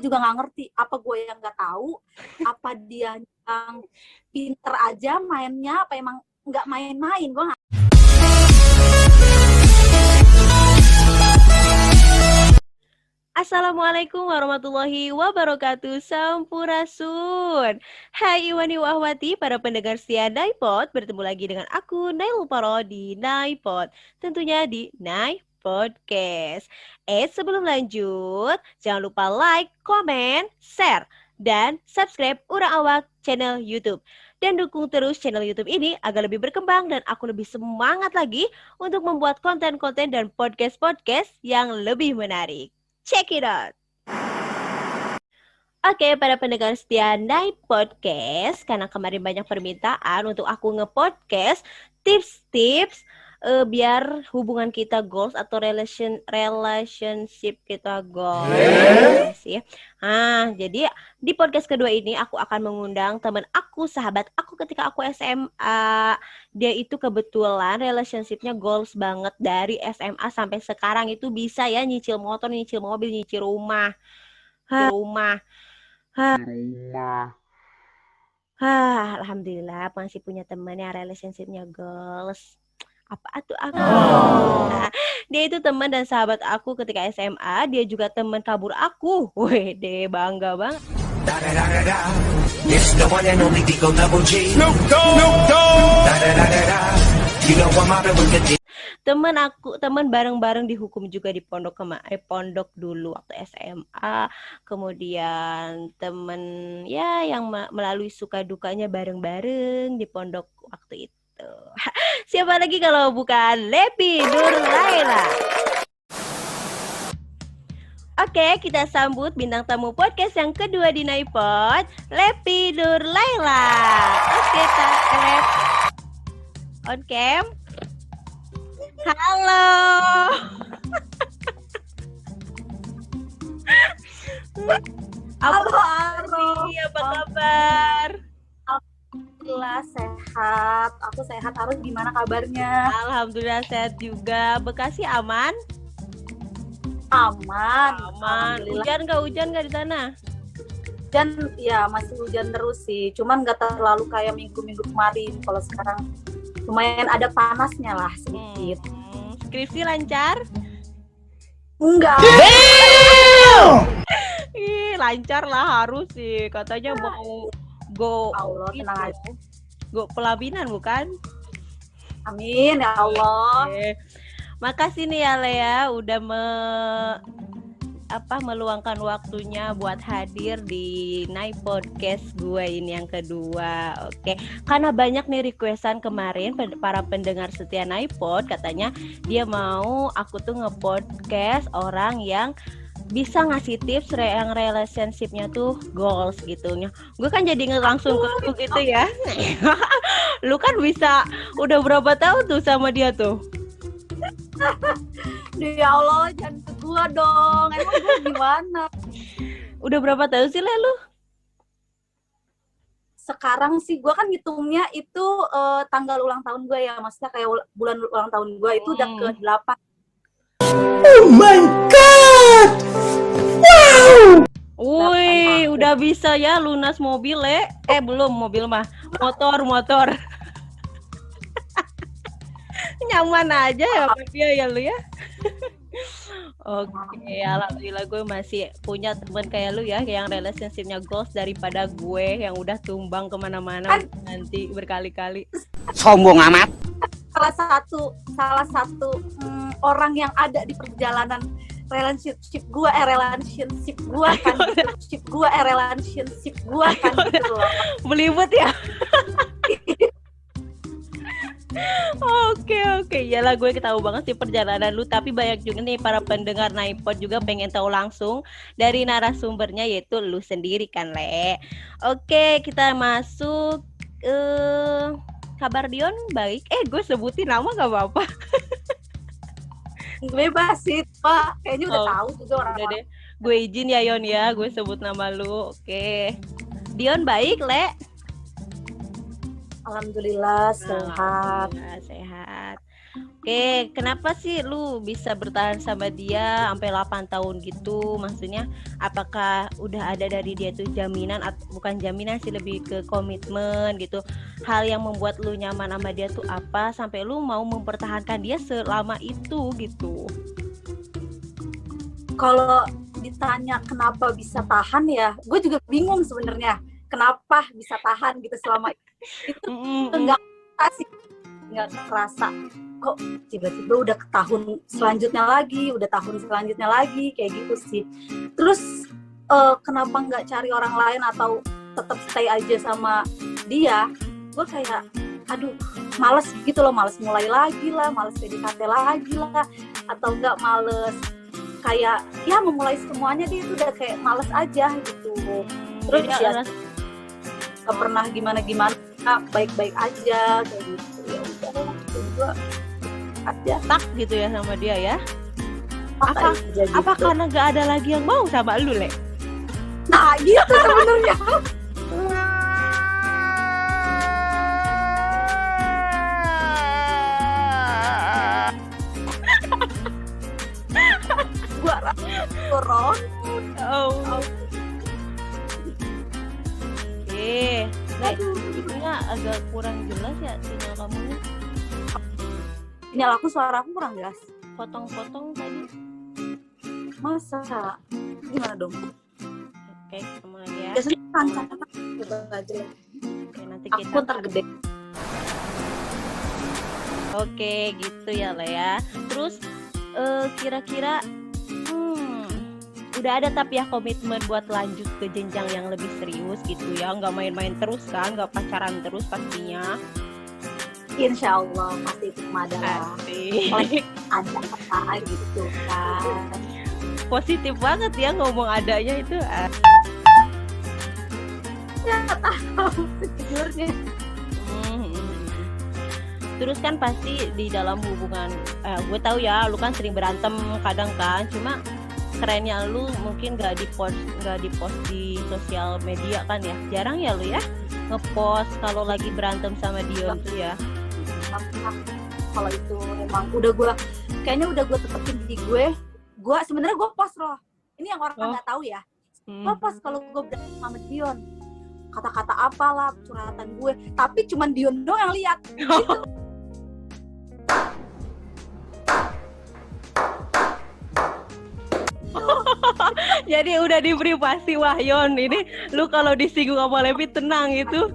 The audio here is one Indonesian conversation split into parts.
juga nggak ngerti, apa gue yang nggak tahu, apa dia yang pinter aja mainnya, apa emang nggak main-main. Gue nggak. Assalamualaikum warahmatullahi wabarakatuh. Sampurasun. Hai Iwani Wahwati, para pendengar setia Naipod. Bertemu lagi dengan aku Nail Paro di Naipod. Tentunya di Naipodcast. Sebelum lanjut, jangan lupa like, komen, share, dan subscribe Urang Awak channel YouTube. Dan dukung terus channel YouTube ini agar lebih berkembang dan aku lebih semangat lagi untuk membuat konten-konten dan podcast-podcast yang lebih menarik. Check it out. Oke, para pendengar setia Naip Podcast, karena kemarin banyak permintaan untuk aku nge-podcast tips-tips biar hubungan kita goals atau relationship kita goals ya. Jadi di podcast kedua ini aku akan mengundang teman aku, sahabat aku ketika aku SMA. Dia itu kebetulan relationshipnya goals banget dari SMA sampai sekarang itu bisa ya nyicil motor, nyicil mobil, nyicil rumah. Alhamdulillah masih punya teman yang relationshipnya goals. Apa tuh aku? Dia itu teman dan sahabat aku ketika SMA. Dia juga teman kabur aku. Wede, bangga banget. Teman bareng-bareng dihukum juga di pondok dulu waktu SMA. Kemudian teman ya yang melalui suka dukanya bareng-bareng di pondok waktu itu. Siapa lagi kalau bukan Lepi Nur Laila. Oke, kita sambut bintang tamu podcast yang kedua di Naipod, Lepi Nur Laila. Oke, Lep. On cam. Halo. Halo, apa kabar? Alhamdulillah sehat. Aku sehat. Harus gimana kabarnya? Alhamdulillah sehat juga. Bekasi aman? Aman. Hujan nggak di sana? Hujan ya masih hujan terus sih. Cuman nggak terlalu kayak minggu-minggu kemarin. Kalau sekarang lumayan ada panasnya lah sedikit. Skripsi lancar? Enggak. Lancar lah harus sih. Katanya mau go Allah, tenang aja. Go pelaminan bukan? Amin ya Allah. Makasih nih ya Lea udah meluangkan waktunya buat hadir di Night Podcast gue ini yang kedua. Oke, karena banyak nih requestan kemarin para pendengar setia Nightpod, katanya dia mau aku tuh nge-podcast orang yang bisa ngasih tips yang relationship-nya tuh goals gitunya. Gue kan jadi langsung ke lu gitu ya. Lu kan bisa udah berapa tahun tuh sama dia tuh? Ya Allah, jangan ke gua dong. Emang gua gimana? Udah berapa tahun sih lu? Sekarang sih gua kan ngitungnya itu tanggal ulang tahun gua ya. Maksudnya kayak bulan ulang tahun gua itu udah ke-8. Oh my god. Wow. Wih, udah bisa ya lunas mobil belum mobil mah. Motor. Nyaman aja ya sama dia ya lu ya. Oke, alhamdulillah gue masih punya teman kayak lu ya, yang relationship-nya goals daripada gue yang udah tumbang kemana-mana nanti berkali-kali. Sombong amat. Salah satu orang yang ada di perjalanan relationship gue kan gitu loh. Belibet ya. Oke. Yalah, gue tahu banget sih perjalanan lu, tapi banyak juga nih para pendengar Naipod juga pengen tahu langsung dari narasumbernya, yaitu lu sendiri kan, Le. Oke, kita masuk kabar Dion baik. Gue sebutin nama gak apa-apa. Bebas sih, Pak. Kayaknya udah tahu juga orang-orang. Gue izin ya, Yon ya, gue sebut nama lu. Oke. Dion baik, Le. Alhamdulillah sehat. Sehat. Oke, kenapa sih lu bisa bertahan sama dia sampai 8 tahun gitu? Maksudnya apakah udah ada dari dia tuh jaminan atau bukan jaminan sih, lebih ke komitmen gitu. Hal yang membuat lu nyaman sama dia tuh apa sampai lu mau mempertahankan dia selama itu gitu. Kalau ditanya kenapa bisa tahan ya, gue juga bingung sebenarnya. Kenapa bisa tahan gitu selama itu enggak sih, nggak kerasa kok tiba-tiba udah ke tahun selanjutnya lagi kayak gitu sih. Terus kenapa nggak cari orang lain atau tetap stay aja sama dia? Gue kayak aduh males gitu loh, males mulai lagi lah, males PDKT lagi lah, atau enggak males kayak ya memulai semuanya dia itu udah kayak males aja gitu. Terus ya nggak pernah gimana-gimana, baik-baik aja kayak gitu. Ya udah gue aja tak gitu ya sama dia ya. apa apa karena gak ada lagi yang mau sama lu, Le? Nah gitu sebenarnya. Gua turun. Oke, itunya agak kurang jelas ya sinyal kamu. Sinyal aku, suara aku kurang jelas. Potong-potong tadi. Masa? Gimana dong? Oke, ketemu lagi ya. Biasanya lancar coba aja. Oke, nanti Aku kita tergede. Oke, gitu ya, Le ya. Terus kira-kira udah ada tapi ya komitmen buat lanjut ke jenjang yang lebih serius gitu ya, nggak main-main terus kan, nggak pacaran terus pastinya. Insya Allah pasti itu adalah ada apa gitu kan. Positif banget ya ngomong adanya itu. Ya tahu sejujurnya. Terus kan pasti di dalam hubungan, gue tahu ya, lu kan sering berantem kadang kan, cuma kerennya lu mungkin gak di post di sosial media kan ya, jarang ya lu ya ngepost kalau lagi berantem sama Dion tuh ya. Kalau itu emang udah gue tetepin di gue sebenarnya gue post loh, ini yang orang nggak tahu ya. Gue post kalau gue berantem sama Dion, kata-kata apalah curhatan gue, tapi cuman Dion doang yang lihat gitu. Jadi udah di privasi Wahyon ini, lu kalau disinggung sama Levi tenang itu,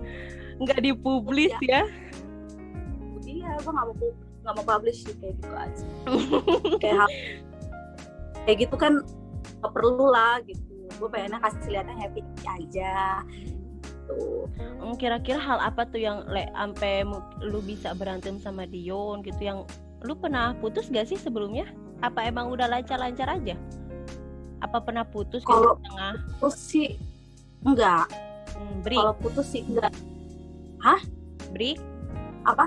nggak dipublis ya. Iya, gue nggak mau publish kayak gitu aja. kayak gitu kan nggak perlu lah gitu. Gue pengennya kasih lihatnya happy aja. Tuh. Kira-kira hal apa tuh yang sampai lu bisa berantem sama Dion gitu, yang lu pernah putus gak sih sebelumnya? Apa emang udah lancar-lancar aja? Apa pernah putus di tengah? Putus sih enggak. Kalau putus sih enggak. Hah? Break? Apa?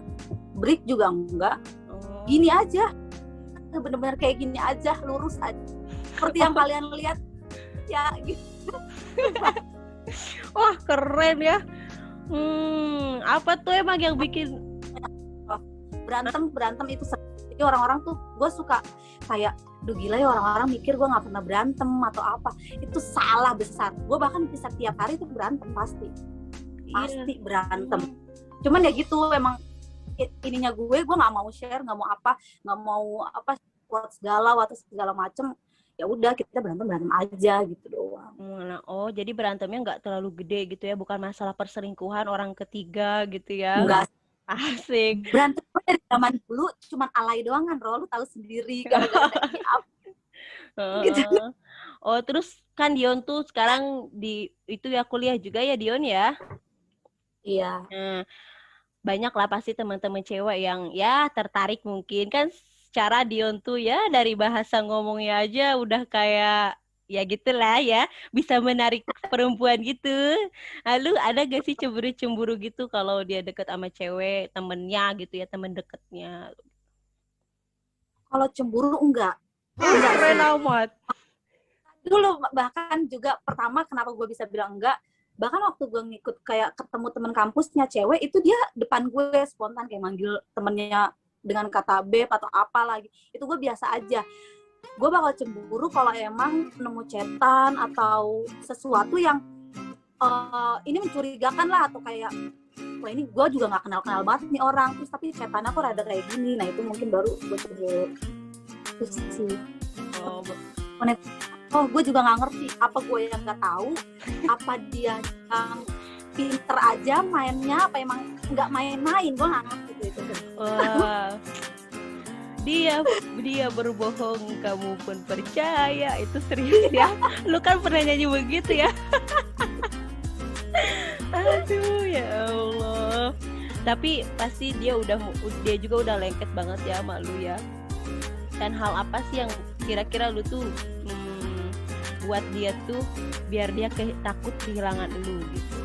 Break juga enggak. Gini aja. Bener-bener kayak gini aja, lurus aja. Seperti yang kalian lihat ya gitu. Wah, keren ya. Apa tuh emang yang bikin berantem itu? Jadi orang-orang tuh gue suka kayak duh gila ya, orang-orang mikir gue nggak pernah berantem atau apa. Itu salah besar. Gue bahkan bisa tiap hari tuh berantem pasti berantem. Cuman ya gitu emang ininya gue nggak mau share, nggak mau buat segala macem. Ya udah kita berantem aja gitu doang. Jadi berantemnya nggak terlalu gede gitu ya, bukan masalah perselingkuhan orang ketiga gitu ya? Enggak. Asik. Berantem dari zaman dulu cuman alay doang kan, lu tahu sendiri gara-gara gitu. Terus kan Dion tuh sekarang itu ya kuliah juga ya Dion ya? Iya. Banyak lah pasti teman-teman cewek yang ya tertarik mungkin kan. Secara Dion tuh ya dari bahasa ngomongnya aja udah kayak ya gitulah ya, bisa menarik perempuan gitu. Lalu ada gak sih cemburu-cemburu gitu kalau dia deket sama cewek temennya gitu ya, temen deketnya? Kalau cemburu enggak. Keren amat. Dulu bahkan juga pertama kenapa gue bisa bilang enggak, bahkan waktu gue ngikut kayak ketemu temen kampusnya cewek itu, dia depan gue spontan kayak manggil temennya dengan kata babe atau apa lagi, itu gue biasa aja. Gue bakal cemburu kalau emang nemu chatan atau sesuatu yang ini mencurigakan lah, atau kayak wah ini gue juga nggak kenal banget nih orang, terus tapi chatannya kok rada kayak gini, nah itu mungkin baru gue cemburu. Terus sih gue juga nggak ngerti, apa gue yang nggak tahu, apa dia yang pinter aja mainnya, apa emang nggak main-main, gue nggak ngerti itu. Wah, dia berbohong kamu pun percaya, itu serius ya. Lu kan pernah nyanyi begitu ya. Aduh ya Allah. Tapi pasti dia juga udah lengket banget ya sama lu ya. Dan hal apa sih yang kira-kira lu tuh buat dia tuh biar dia takut kehilangan lu gitu?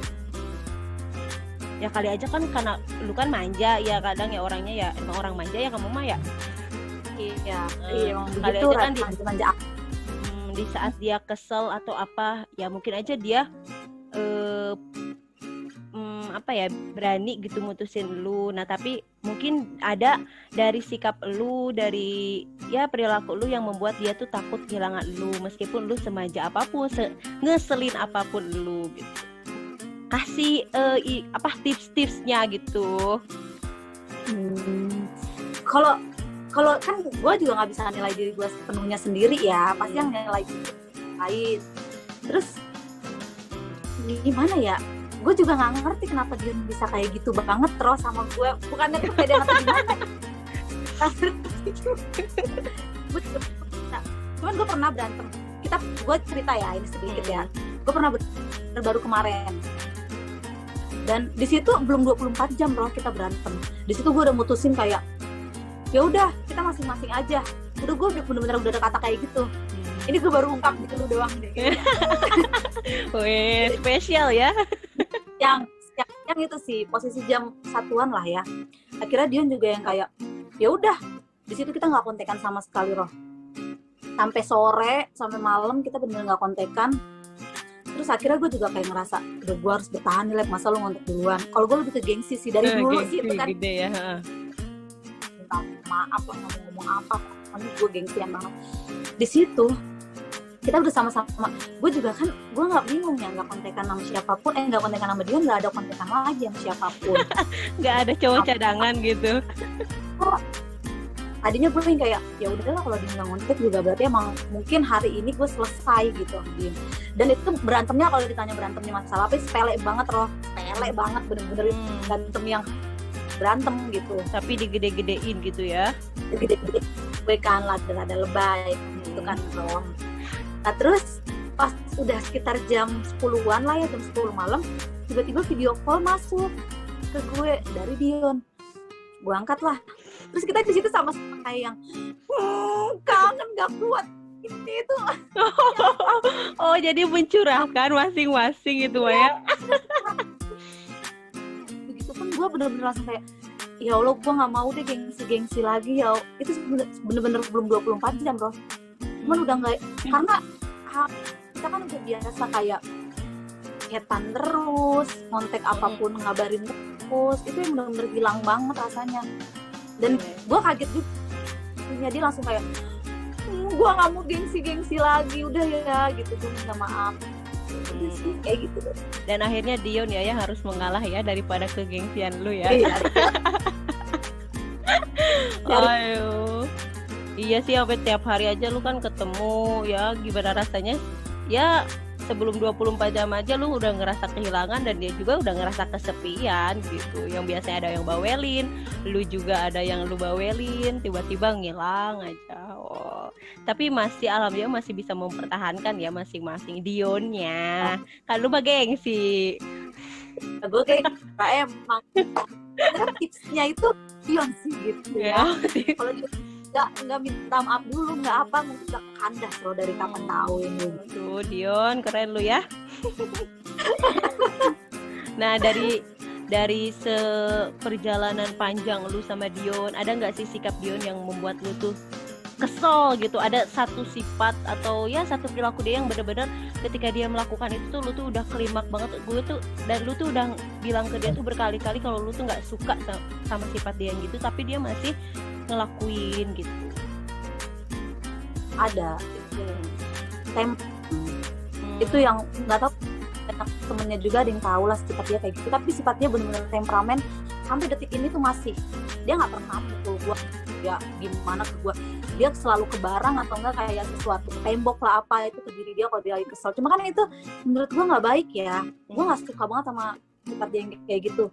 Ya kali aja kan karena lu kan manja ya, kadang ya orangnya ya emang orang manja ya, kamu mah ya. Iya, emang kali begitu aja kan manja. Di saat dia kesel atau apa ya mungkin aja dia berani gitu mutusin lu. Nah tapi mungkin ada dari sikap lu, dari ya perilaku lu yang membuat dia tuh takut kehilangan lu, meskipun lu semanja apapun, ngeselin apapun lu gitu. Kasih tips-tipsnya gitu. Kalau kan gue juga nggak bisa nilai diri gue sepenuhnya sendiri ya, pasti yang nilai diri lain. Terus gimana ya? Gue juga nggak ngerti kenapa dia bisa kayak gitu banget terus sama gue. Bukannya tuh beda atau gimana? Cuman gue pernah berantem. Gue cerita ya ini sedikit ya. Gue pernah baru kemarin. Dan di situ belum 24 jam bro kita berantem. Di situ gue udah mutusin kayak ya udah kita masing-masing aja. Udah gue bener-bener udah ada kata kayak gitu. Ini gue baru ungkap gitu doang deh. Wih, spesial ya. yang itu sih posisi jam satuan lah ya. Akhirnya Dion juga yang kayak ya udah di situ kita nggak kontekan sama sekali Roh. Sampai sore sampai malam kita bener-bener nggak kontekan. Terus akhirnya gue juga kayak ngerasa udah gue harus bertahan nih, masa lu ngontek duluan. Kalau gue lebih ke gengsi sih dari dulu sih itu kan. Gede ya. Minta maaf lah, ngomong apa, ini gue gengsian banget. Di situ kita udah sama-sama, gue juga kan, gue nggak bingung ya nggak kontekan sama siapapun, nggak kontekan sama dia, nggak ada kontekan lagi sama siapapun. Nggak ada cowok cadangan gitu. Tadinya gue yang kayak ya udahlah kalau dia nggak ngontek juga berarti emang mungkin hari ini gue selesai gitu. Dan itu berantemnya, kalau ditanya berantemnya masalah apa, sepele banget Roh, sepele banget bener-bener berantem yang berantem gitu. Tapi digede-gedein gitu ya. Gede-gede gue kan ada lebay gitu kan Roh. Nah terus pas udah sekitar jam 10-an lah ya, jam 10 malam, tiba-tiba video call masuk ke gue dari Dion. Gue angkat lah. Terus kita di situ sama-sama kayak yang kangen gak kuat itu. Oh jadi mencurahkan masing-masing gitu ya. Begitupun gue bener-bener langsung kayak ya Allah gue gak mau deh gengsi lagi ya. Itu bener-bener belum 24 jam Bro. Cuman udah gak, karena kita kan udah biasa kayak chatan terus, kontak apapun ngabarin terus, itu yang bener-bener hilang banget rasanya. Dan gue kaget juga, dia langsung kayak gue gak mau gengsi lagi, udah ya gitu, gue minta maaf. Kayak gitu. Dan akhirnya Dion ya yang harus mengalah ya daripada kegengsian lu ya. Ayo. Iya sih, sampai tiap hari aja lu kan ketemu ya, gimana rasanya? Ya sebelum 24 jam aja lu udah ngerasa kehilangan, dan dia juga udah ngerasa kesepian gitu. Yang biasanya ada yang bawelin, lu juga ada yang lu bawelin, tiba-tiba ngilang aja. Oh. Tapi masih alhamdulillah masih bisa mempertahankan ya masing-masing Dionnya. Kan lu mah gengsi. Gue kayak emang tipsnya itu Dion sih gitu ya. Kalau dia nggak minta maaf dulu, nggak apa, mungkin udah kandas loh dari kapan tahu ini. Tuh Dion, keren lu ya. Nah dari seperjalanan panjang lu sama Dion, ada nggak sih sikap Dion yang membuat lu tuh kesel gitu. Ada satu sifat atau ya satu perilaku dia yang benar-benar ketika dia melakukan itu tuh lu tuh udah klimak banget. Gue tuh dan lu tuh udah bilang ke dia tuh berkali-kali kalau lu tuh nggak suka sama sifat dia yang gitu, tapi dia masih ngelakuin gitu. Ada itu yang nggak tahu, temennya juga ada yang tahu lah sifat dia kayak gitu, tapi sifatnya benar-benar temperamen. Sampai detik ini tuh masih dia nggak pernah mukul gue ya gimana ke gue, dia selalu ke barang atau enggak kayak sesuatu ke tembok lah apa itu ke diri dia kalau dia lagi kesel. Cuma kan itu menurut gue nggak baik ya, gue nggak suka banget sama sifat dia yang kayak gitu.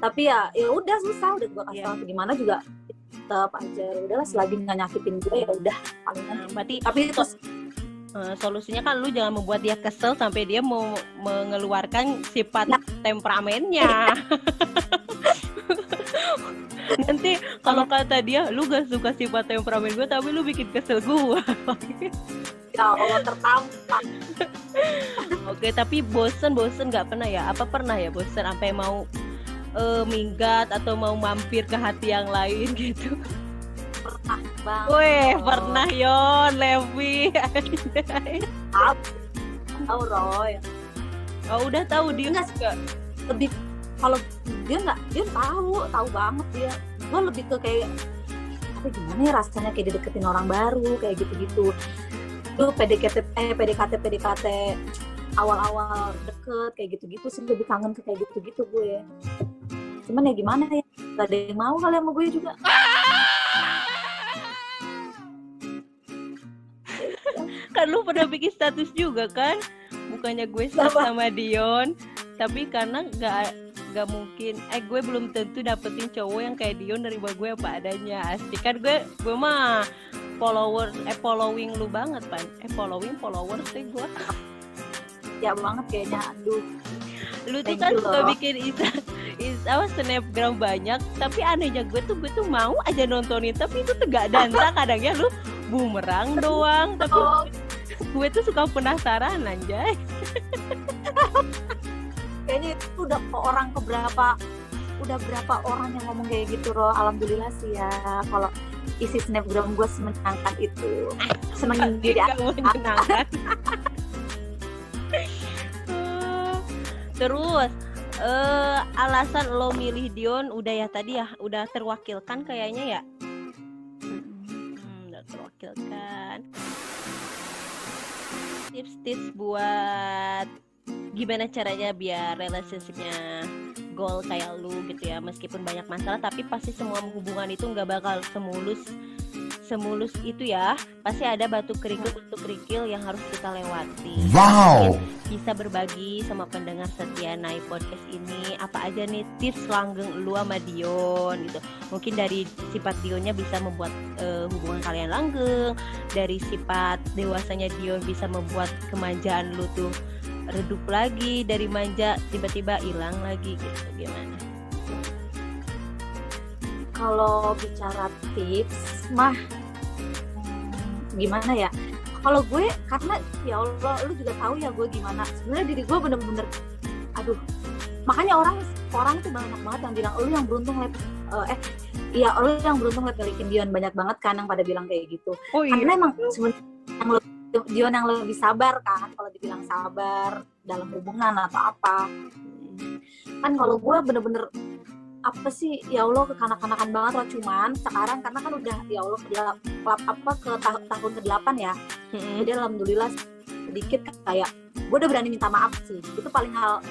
Tapi ya udah susah, udah gue kasih tahu gimana juga tetap aja udahlah, selagi nggak nyakitin gue ya udah palingan. Berarti tapi itu solusinya kan lu jangan membuat dia kesel sampai dia mau mengeluarkan sifat temperamennya. Nanti kalau kata dia lu gak suka sifat temperamen gue tapi lu bikin kesel gue. ya Allah tertampar. Oke, tapi bosen gak pernah ya? Apa pernah ya bosen sampai mau minggat atau mau mampir ke hati yang lain gitu? Pernah banget. Weh, pernah Yon, Levi. Tahu Roy. Oh, udah tahu dia enggak lebih kalau dia tahu banget dia. Gue lebih ke kayak apa gimana ya rasanya kayak dideketin orang baru kayak gitu-gitu. Lu PDKT awal-awal deket kayak gitu-gitu sih, lebih kangen ke kayak gitu-gitu gue. Cuman ya gimana ya, gak ada yang mau kali sama gue juga. Kan lu pernah bikin status juga kan, bukannya gue sama Dion, tapi karena gak mungkin gue belum tentu dapetin cowok yang kayak Dion dari gue apa adanya. Asik kan, gue mah following lu banget Pan, followers sih gue. Ya banget kayaknya, aduh. Lu tuh kan suka bikin snapgram banyak, tapi anehnya gue tuh mau aja nontonin, tapi itu tuh gak dansa kadangnya lu bumerang doang, tapi gue tuh suka penasaran anjay. Kayaknya itu udah berapa orang yang ngomong kayak gitu Ro. Alhamdulillah sih ya kalau isi snapgram gue semenyenangkan itu. Seneng diri aku menyenangkan. Terus alasan lo milih Dion udah ya tadi ya, udah terwakilkan kayaknya ya. Udah terwakilkan. Tips-tips buat gimana caranya biar relationshipnya goal kayak lu gitu ya, meskipun banyak masalah tapi pasti semua hubungan itu nggak bakal semulus itu ya, pasti ada batu kerikil yang harus kita lewati. Wow. Mungkin bisa berbagi sama pendengar setia Nai Podcast ini apa aja nih tips langgeng lu sama Dion gitu. Mungkin dari sifat Dionnya bisa membuat hubungan kalian langgeng, dari sifat dewasanya Dion bisa membuat kemanjaan lu tuh redup lagi, dari manja tiba-tiba hilang lagi gitu. Gimana? Kalau bicara tips mah gimana ya, kalau gue karena ya Allah lu juga tahu ya gue gimana sebenarnya, diri gue bener-bener aduh, makanya orang tuh banyak banget yang bilang lu yang beruntung lu yang beruntung milikin Dion, banyak banget kan yang pada bilang kayak gitu. Oh, iya. Karena emang sebenarnya Dion yang lebih sabar kan, kalau dibilang sabar dalam hubungan atau apa kan. Kalau gue bener-bener apa sih ya Allah kekanak-kanakan banget loh. Cuman sekarang karena kan udah ya Allah ke tahun ke-8 ya. Jadi alhamdulillah sedikit kayak gue udah berani minta maaf sih. Itu paling hal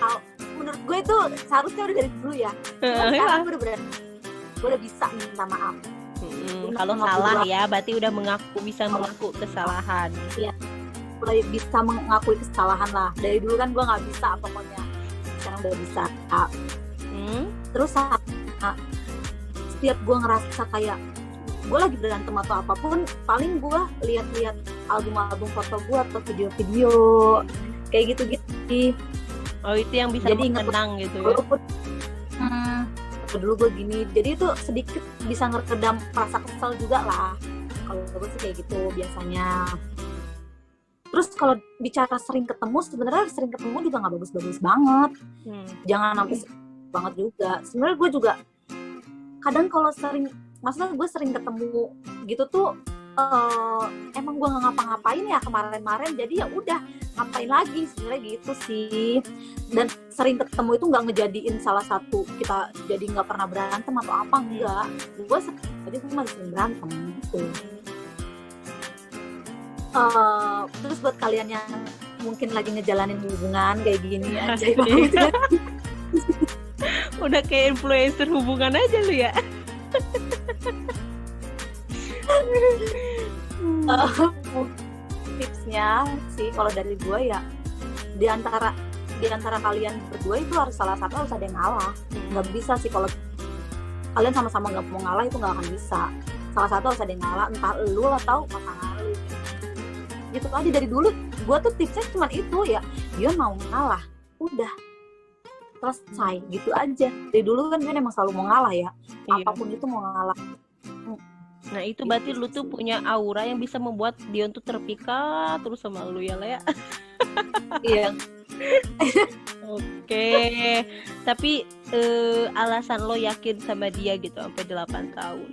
menurut gue itu seharusnya udah dari dulu ya. Sekarang gue udah berani, gue udah bisa minta maaf. Kalau salah ya berarti udah bisa mengaku kesalahan. Iya, udah bisa mengakui kesalahan lah. Dari dulu kan gue nggak bisa pokoknya, sekarang udah bisa. Terus setiap gue ngerasa kayak gue lagi berantem atau apapun, paling gue lihat-lihat album-album foto gue atau video-video kayak gitu-gitu. Oh, itu yang bisa mengenang gitu ya. Dulu gue gini, jadi itu sedikit bisa ngeredam rasa kesel juga lah. Kalau gue sih kayak gitu biasanya. Terus kalau bicara sering ketemu, sebenarnya sering ketemu juga nggak bagus-bagus banget. Jangan sampai banget juga. Sebenarnya gue juga kadang kalau maksudnya gue sering ketemu gitu tuh emang gue nggak ngapa-ngapain ya kemarin-kemarin, jadi ya udah ngapain lagi sebenarnya gitu sih. Dan sering ketemu itu nggak ngejadiin salah satu kita jadi nggak pernah berantem atau apa, enggak. Gue masih sering berantem gitu. Terus buat kalian yang mungkin lagi ngejalanin hubungan kayak gini aja gitu ya. Udah kayak influencer hubungan aja lu ya. Tipsnya sih kalau dari gue ya, di antara kalian berdua itu harus salah satu harus ada yang ngalah. Nggak bisa sih kalau kalian sama-sama nggak mau ngalah, itu nggak akan bisa. Salah satu harus ada yang ngalah, entah lu atau pasangan lu. Gitu aja dari dulu. Gue tuh tipsnya cuma itu ya, dia mau ngalah, udah selesai gitu aja. Dari dulu kan dia emang selalu mau ngalah ya, apapun itu mau ngalah. Nah itu berarti lu tuh punya aura yang bisa membuat Dion tuh terpikat terus sama lu ya Lea. Iya. Oke. Tapi alasan lo yakin sama dia gitu sampai 8 tahun?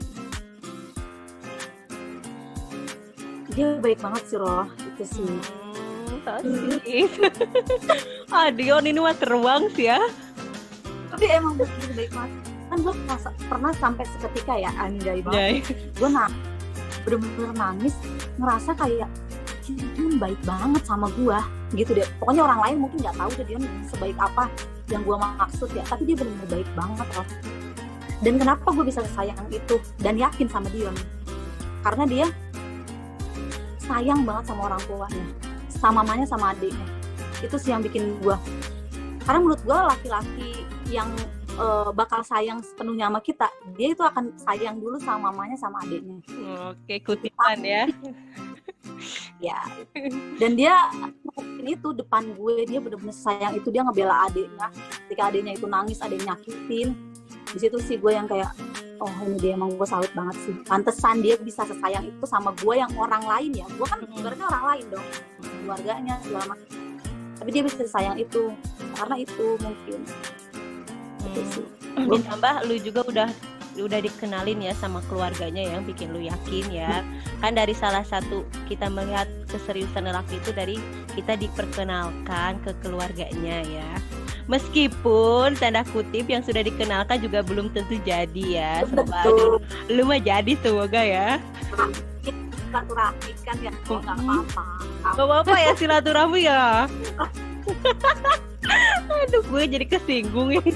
Dia baik banget sih Roh, itu sih. Dion ini mah terbang sih ya. Tapi emang betul baik banget. Kan gue pernah sampai seketika ya, anjay banget. Gue bener-bener nangis, ngerasa kayak dia baik banget sama gue gitu deh. Pokoknya orang lain mungkin nggak tahu dia sebaik apa yang gue maksud ya, tapi dia bener-bener baik banget loh. Dan kenapa gue bisa sayang itu dan yakin sama Dion? Karena dia sayang banget sama orang tuanya, sama mamanya sama adiknya. Itu sih yang bikin gue. Karena menurut gue laki-laki yang bakal sayang sepenuhnya sama kita, dia itu akan sayang dulu sama mamanya sama adiknya. Oke, kutipan ya. Ya. Dan dia itu depan gue, dia benar-benar sayang itu, dia ngebela adiknya. Ketika adiknya itu nangis, ada yang nyakitin. Di situ sih gue yang kayak, oh ini dia emang gue salut banget sih. Pantesan dia bisa sesayang itu sama gue yang orang lain ya. Gue kan ibaratnya orang lain dong, keluarganya segala macam. Tapi dia bisa sayang itu karena itu mungkin. Ditambah lu juga udah dikenalin ya sama keluarganya yang bikin lu yakin ya. Kan dari salah satu kita melihat keseriusan lelaki itu dari kita diperkenalkan ke keluarganya ya. Meskipun tanda kutip yang sudah dikenalkan juga belum tentu jadi ya. Semoga lu mah jadi semoga ya. Silaturahmi kan ya, nggak apa-apa. Gak apa-apa ya silaturahmi ya. Aduh, gue jadi kesinggung ini.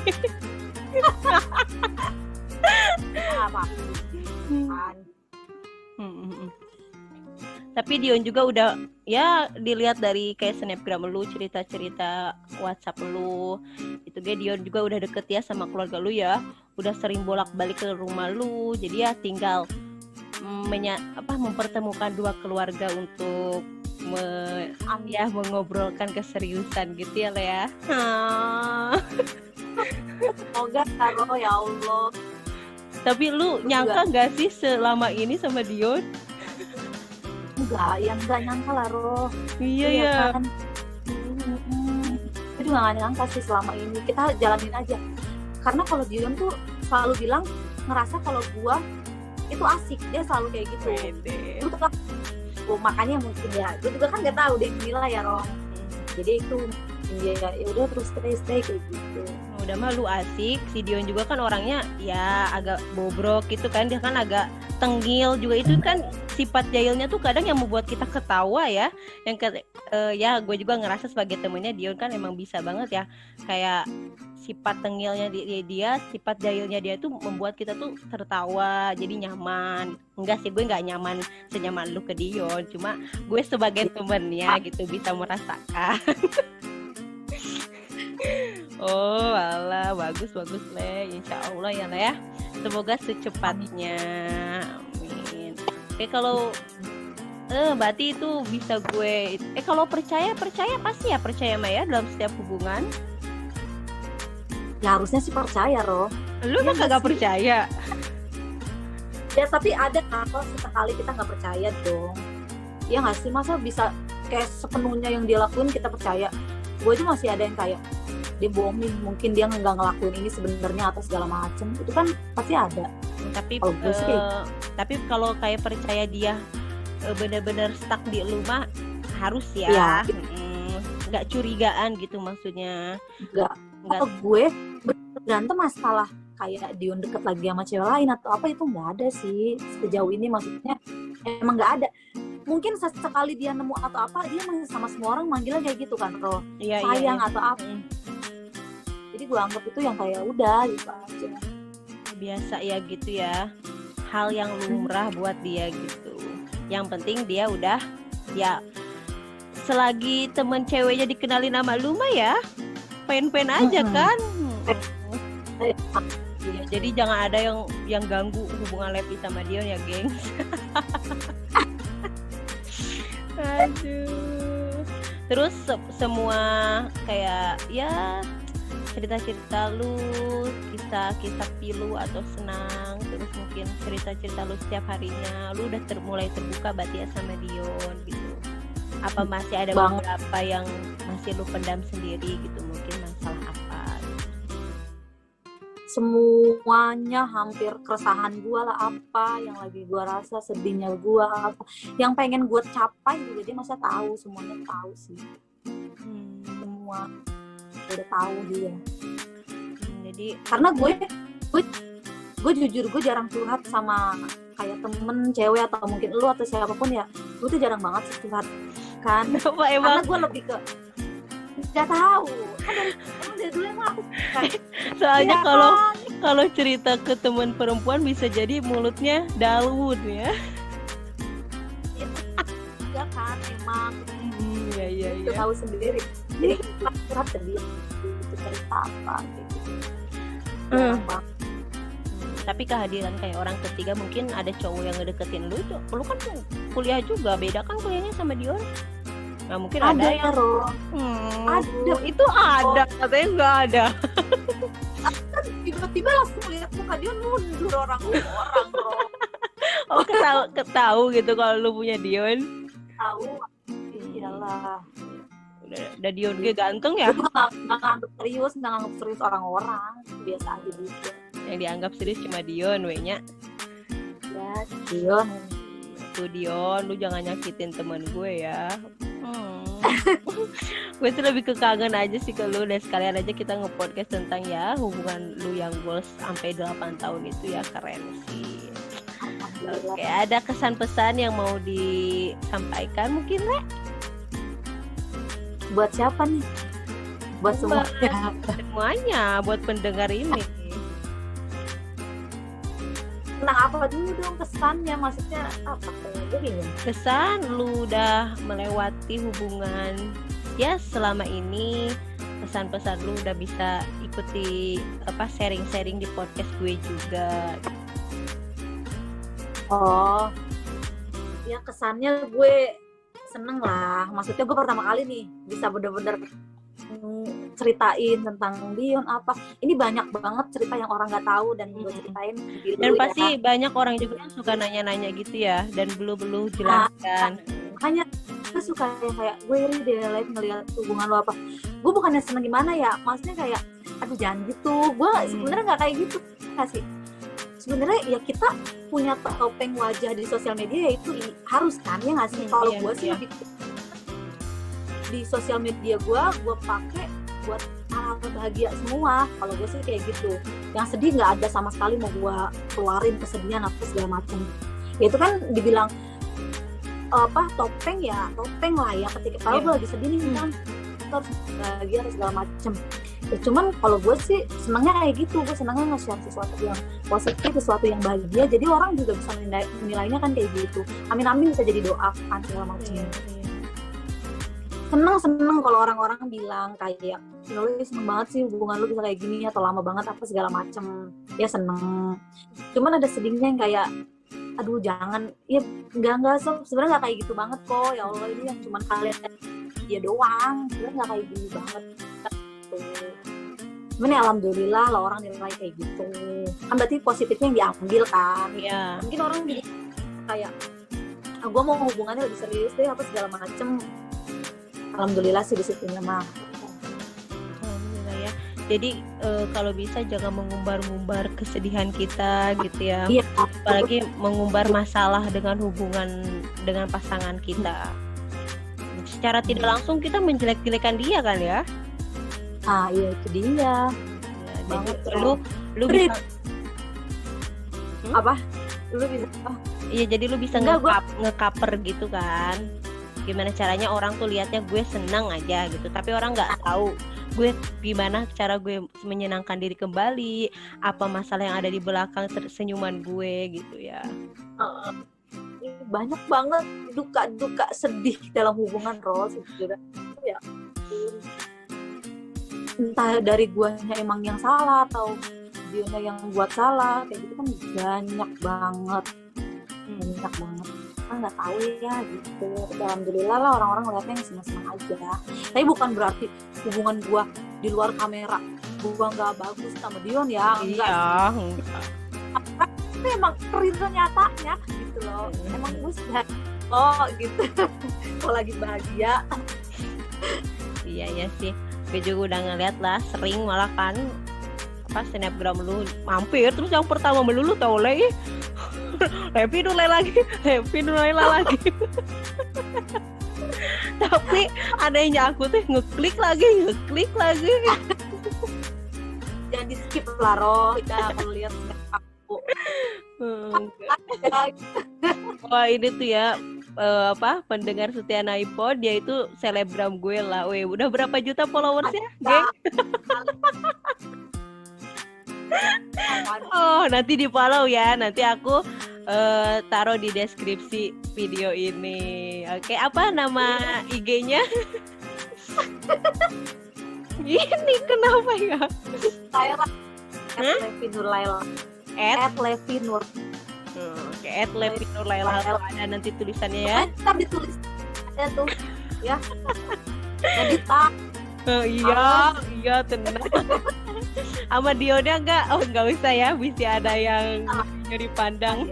Tapi Dion juga udah ya dilihat dari kayak snapgram lu, cerita-cerita WhatsApp lu. Itu Dion juga udah deket ya sama keluarga lu ya. Udah sering bolak-balik ke rumah lu. Jadi ya tinggal mempertemukan dua keluarga untuk mengobrolkan keseriusan gitu ya Lea. Semoga karo ya Allah. Tapi lu nyangka nggak sih selama ini sama Dion? Enggak nyangka lah Roh. Iya ya. Kan? Aku juga nggak nyangka sih selama ini. Kita jalanin aja. Karena kalau Dion tuh selalu bilang ngerasa kalau gua itu asik, dia selalu kayak gitu. Itu kan makanya mungkin ya, gue juga kan nggak tahu deh nilai ya Roh. Jadi itu dia ya udah terus stay kayak gitu. Udah mah lu asik, si Dion juga kan orangnya ya agak bobrok gitu kan, dia kan agak tenggil juga, itu kan sifat jahilnya tuh kadang yang membuat kita ketawa ya. Yang ya gue juga ngerasa sebagai temennya Dion kan emang bisa banget ya, kayak sifat tengilnya dia, sifat jahilnya dia tuh membuat kita tuh tertawa, jadi nyaman. Enggak sih, gue nggak nyaman senyaman lu ke Dion, cuma gue sebagai temennya gitu bisa merasakan. Oh alah, bagus Le, insya Allah ya Le ya, semoga secepatnya, amin. Oke, kalau berarti itu bisa gue kalau percaya pasti ya percaya mah ya dalam setiap hubungan. Ya harusnya sih percaya Roh. Lu kan gak percaya ya, tapi ada apa sesekali kita nggak percaya dong ya nggak sih, masa bisa kayak sepenuhnya yang dia lakuin kita percaya. Gue aja masih ada yang kayak dia bohongin, mungkin dia nggak ngelakuin ini sebenarnya atau segala macem, itu kan pasti ada. Tapi kalau kayak percaya dia bener-bener stuck di lu mah harus ya. Iya. Nggak curigaan gitu maksudnya. Nggak. Atau gue berantem masalah kayak Dion deket lagi sama cewek lain atau apa, itu nggak ada sih sejauh ini, maksudnya emang nggak ada. Mungkin sesekali dia nemu atau apa, dia sama semua orang manggilnya kayak gitu kan, Ro. Iya, sayang iya. atau apa. Jadi gue anggap itu yang kayak udah gitu aja. Biasa ya gitu ya, hal yang lumrah buat dia gitu. Yang penting dia udah ya, selagi temen ceweknya dikenalin nama lu mah ya pen-pen aja kan. Ya, jadi jangan ada yang ganggu hubungan Levi sama Dion ya, geng. Aduh. Terus semua kayak ya cerita-cerita lu, kisah-kisah pilu atau senang, terus mungkin cerita-cerita lu setiap harinya, lu udah mulai terbuka berarti ya sama Dion gitu. Apa masih ada beberapa yang masih lu pendam sendiri gitu, mungkin masalah apa gitu? Semuanya hampir keresahan gue lah, apa yang lagi gue rasa, sedihnya gue apa, yang pengen gue capai juga dia masa tahu, semuanya tahu sih. Semua udah tahu dia. Jadi karena gue jujur, gue jarang curhat sama kayak temen cewek atau mungkin lu atau siapapun ya, gue tuh jarang banget sih curhat kan. Kenapa emang? Karena gue lebih ke nggak tahu kan dari dulu emang aku kan. Soalnya kalau cerita ke teman perempuan bisa jadi mulutnya Dalwood ya. Enggak kan emang. Iya. Tahu sendiri. Jadi kita curhat ke dia itu cerita apa gitu. Tapi kehadiran kayak orang ketiga, mungkin ada cowok yang ngedeketin lu tuh. Lu kan kuliah juga, beda kan kuliahnya sama Dion. Nah mungkin ada yang ada. Itu ada, katanya nggak ada. Tiba-tiba langsung lihat muka dia mundur orang bro. Oh ketahu gitu kalau lu punya Dion. Tahu. Iyalah. Udah Dion gue ganteng ya. Nggak anggap serius orang-orang, biasa aja gitu. Yang dianggap serius cuma Dion, we-nya. Ya Dion. Tuh Dion, lu jangan nyakitin teman gue ya. Gue tuh lebih kekangen aja sih ke lu, dan sekalian aja kita nge-podcast tentang ya hubungan lu yang goals sampai 8 tahun itu ya, keren sih. Oke, ada kesan pesan yang mau disampaikan mungkin, Le? Buat siapa nih? Buat semuanya. Semuanya, buat pendengar ini. Nah, apa dulu dong kesannya? Maksudnya apa? Gue bingung. Kesan lu udah melewati hubungan ya selama ini, pesan-pesan lu udah bisa ikuti sharing-sharing di podcast gue juga. Oh, ya kesannya gue seneng lah. Maksudnya gue pertama kali nih bisa bener-bener ceritain tentang Dion apa. Ini banyak banget cerita yang orang nggak tau dan gue ceritain. Dan pasti banyak orang juga yang suka nanya-nanya gitu ya, dan belum jelaskan. Makanya gue suka kayak gue iri deh live ngeliat hubungan lo apa. Gue bukannya seneng gimana ya, maksudnya kayak aduh jangan gitu. Gue sebenarnya nggak kayak gitu kasih. Sebenarnya ya kita punya topeng wajah di sosial media, ya itu harus kan ya nggak sih. Kalau gue sih lebih di sosial media gue pakai buat hal bahagia semua. Kalau gue sih kayak gitu, yang sedih nggak ada sama sekali mau gue keluarin kesedihan apa segala macam. Ya itu kan dibilang topeng lah ya, ketika kalau gue lagi sedih nih kan harus bahagia atau segala macam. Ya cuman kalau gue sih senangnya kayak gitu, gue senangnya nge-share sesuatu yang positif, sesuatu yang bahagia, jadi orang juga bisa menilainya kan kayak gitu. Amin bisa jadi doa kan segala macam. Seneng kalau orang-orang bilang kayak lu seneng banget sih hubungan lu bisa kayak gini atau lama banget apa segala macem, ya seneng. Cuman ada sedihnya yang kayak aduh jangan, ya enggak sebenarnya nggak kayak gitu banget kok, ya Allah ini yang cuman kalian dia doang, sebenarnya nggak kayak gini banget. Cuman ya alhamdulillah lah orang nilai kayak gitu kan, berarti positifnya yang diambil kan. Mungkin orang kayak gue mau hubungannya lebih serius deh apa segala macem. Alhamdulillah sih disitunya mah. Alhamdulillah ya. Jadi kalau bisa jangan mengumbar-ngumbar kesedihan kita gitu ya. Iya. Apalagi mengumbar masalah dengan hubungan dengan pasangan kita. Secara tidak langsung kita menjelek-jelekan dia kan ya. Nah, iya itu dia. Ya, jadi Banget, lu bisa apa? Lu bisa iya, jadi lu bisa Enggak, nge-cover gitu kan. Gimana caranya orang tuh lihatnya gue senang aja gitu, tapi orang nggak tahu gue gimana cara gue menyenangkan diri kembali, apa masalah yang ada di belakang senyuman gue gitu ya. banyak banget duka sedih dalam hubungan Ros gitu ya. Entah dari guanya emang yang salah atau dianya yang buat salah, kayak gitu kan banyak banget. Nggak tahu ya gitu. Alhamdulillah lah orang-orang ngeliatnya yang senang-senang aja. Tapi bukan berarti hubungan gua di luar kamera gua nggak bagus sama Dion ya. Enggak. Tapi emang cerita nyatanya gitu loh. Emang gue sudah gitu. Kalau lagi bahagia. Iya sih. Gue juga udah ngeliat lah, sering malah kan apa snapgram lu mampir terus yang pertama melulu tau Le. Happy Nurlela lagi. Tapi ada yang nyaku tuh ngeklik lagi. Jangan di skip lah Roh, kita perlu lihat aku. Wah ini tuh ya pendengar setia iPod, dia itu selebgram gue lah. Weh, udah berapa juta followersnya, geng? Oh, nanti di follow ya. Nanti aku taruh di deskripsi video ini. Oke, apa nama IG-nya? Ini kenapa ya? Laila. Levinur Laila. @Levinur. Oke, @Levinur Laila ada nanti tulisannya ya. Kita ditulis ada tuh ya. Edita. Oh, iya tenang. Sama Dionnya enggak usah ya, bisa ada yang nyari pandang.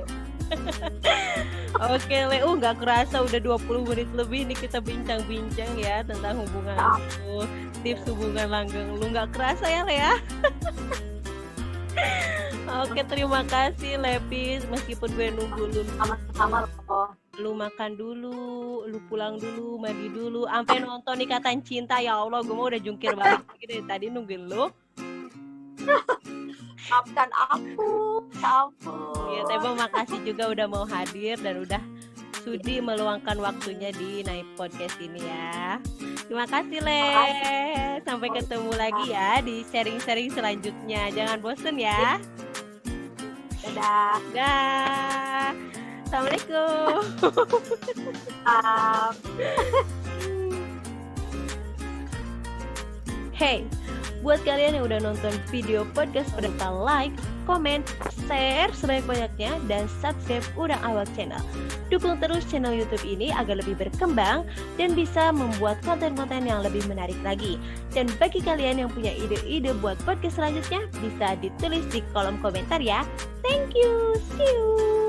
Oke Le, nggak kerasa udah 20 menit lebih nih kita bincang-bincang ya tentang hubungan lu, tips hubungan langgeng lu. Nggak kerasa ya Le ya. Oke, terima kasih Lepis, meskipun gue nunggu lu sama-sama lu makan dulu, lu pulang dulu, mandi dulu, sampai nonton Ikatan Cinta. Ya Allah, gue mau udah jungkir balik dari tadi nungguin lu. Maafkan aku. Ya, Tebo makasih juga udah mau hadir dan udah sudi meluangkan waktunya di Naip Podcast ini ya. Terima kasih Le. Sampai ketemu lagi ya di sharing-sharing selanjutnya. Jangan bosen ya. Dadah. Assalamualaikum. Hey, buat kalian yang udah nonton video podcast, udah lupa like, komen, share sebanyak-banyaknya, dan subscribe Udang Awak Channel. Dukung terus channel YouTube ini agar lebih berkembang dan bisa membuat konten-konten yang lebih menarik lagi. Dan bagi kalian yang punya ide-ide buat podcast selanjutnya, bisa ditulis di kolom komentar ya. Thank you, see you.